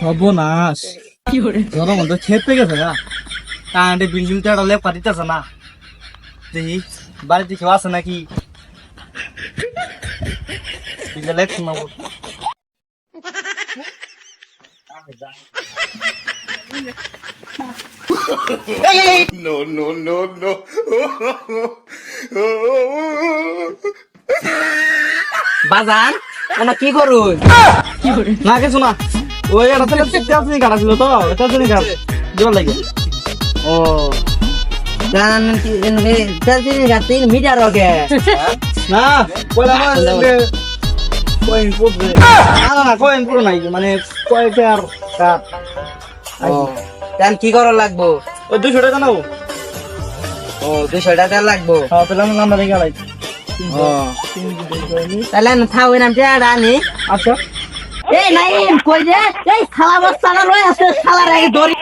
সর্বনাশ জনম তো খেপে গেছে না কারেন্টে বিল টাড়ালে পারিতেছে না দেখি বাড়িতে কেউ আছে নাকি বিলে লেখ শোনাবো No, no, no, no. বাজান ওনা কি করুন না কিছু না ওই একটা তেল কাটা ছিল তো তেল কাট জল লাগে ও গান তেলচিনি গাতি মিটার ওকে না কয়লা কয়েন পড়বে না কয়েন পুরো নাই মানে কয়েকটার কাট ও তেল কি করা লাগবো ওই 200 টাকা নাও ও 200 টাকা তেল লাগবো হ্যাঁ তাহলে আমি নাম্বার দিয়ে গেলাই ও তাহলে থাও নাম টেড়া আনি আচ্ছা এই নাই কই যে এই খালা বস্তাটা লই আছে খালার আগে দড়ি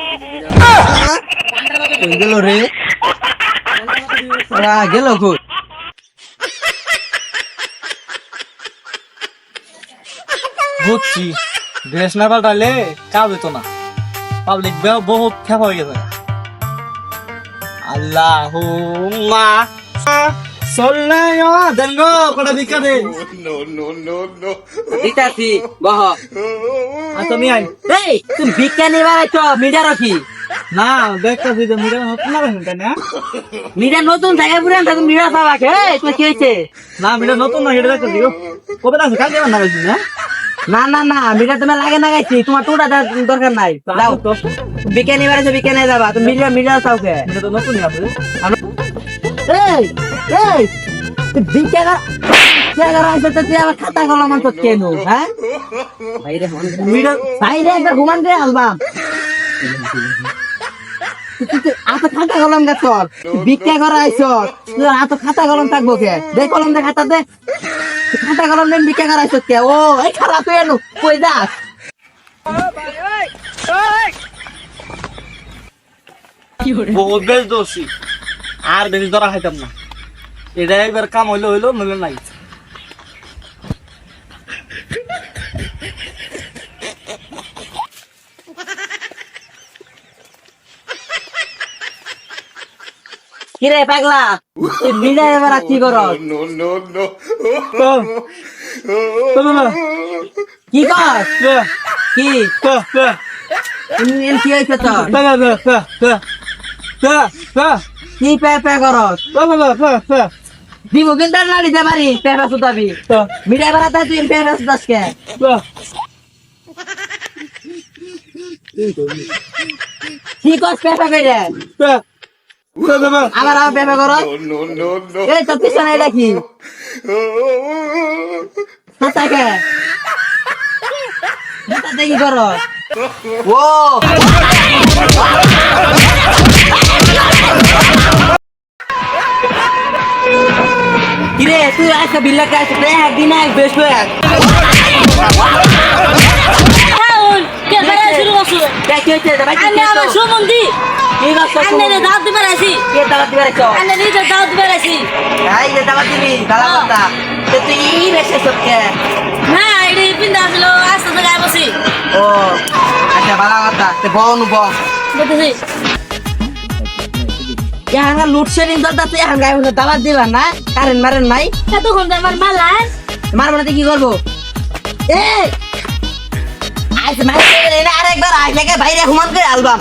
কই গেল রে ওরা গেল কই বুঝছি ড্রেস না পাল্টালে কাজ হইতো না পাবলিক বহুত খেপা হয়ে গেছে আল্লাহুম্মা সাল্লাল্লাহু দেনগো কোটা ভিক্ষা দে No, no, no, no. দিতাছি বহ আচ্ছা নি আই এই তুমি ভিক্ষা নিবার আইছো মিটার কি না দেখতাছি তো মিরা নতুন না তাই না মিটার নতুন জায়গায় পুরান তুমি মিটার পাবা কে তুমি কি হইছে না মিরা নতুন না এটা দেখতাছি গো কবে আছে কাল যাবেন না কইছি না না না না মিটার তুমি লাগে না গাইছি তোমার টোটা দরকার নাই যাও ভিক্ষা নিবার আইছো ভিক্ষা নিয়ে যাবা তুমি মিটার মিটার চাও কে মিরা তো নতুনই আছে এই এই তুই ভিক্ষা কর আইছো তো তুই আমার খাতা কলম আনছ কেন হ্যাঁ বাইরে মিটার বাইরে একটা ঘুমান দে আলবাম আতো খাতা কলম গা তোর ভিক্ষা করা আইছ তোর আতো খাতা কলম থাকবো কে দে কলম দে খাতা দে খাতা কলম দে ভিক্ষা করা আইছ কে ও এই খারাপ তুই এনো কই যাস বহুত বেশ দোষী আর বেশি ধরা খাইতাম না এটা একবার কাম হইলো হইলো নইলে নাই কিরে পাগলা তুই মিলে এবার কি করস No, no, no. কি কর কি কি হয়েছে তোর কি পে পে করস দিব কিন্তু না দিতে পারি পেপা সুতাবি মিলে এবার তুই পেপা সুতাস কে কি কস পেপা কইরে আবার আবার পেপা করস No, no, no. এই তো পিছনে এটা কি হাতাকে হাতাতে কি করস ও কিরে তুই আজকে বিল্লা কাজ একদিন এক বেশ এক ও আচ্ছা ভালো কথা বনু বস यहाँ लोडशेडिंग करता तो यहाँ गाय उन्हें दावा दिवा ना कारेंट मारेंट नहीं क्या तो घंटे मार मालान मार बनाते की करबो ए आज मार के ना अरे एक बार आज लेके भाई रे घुमान के एल्बम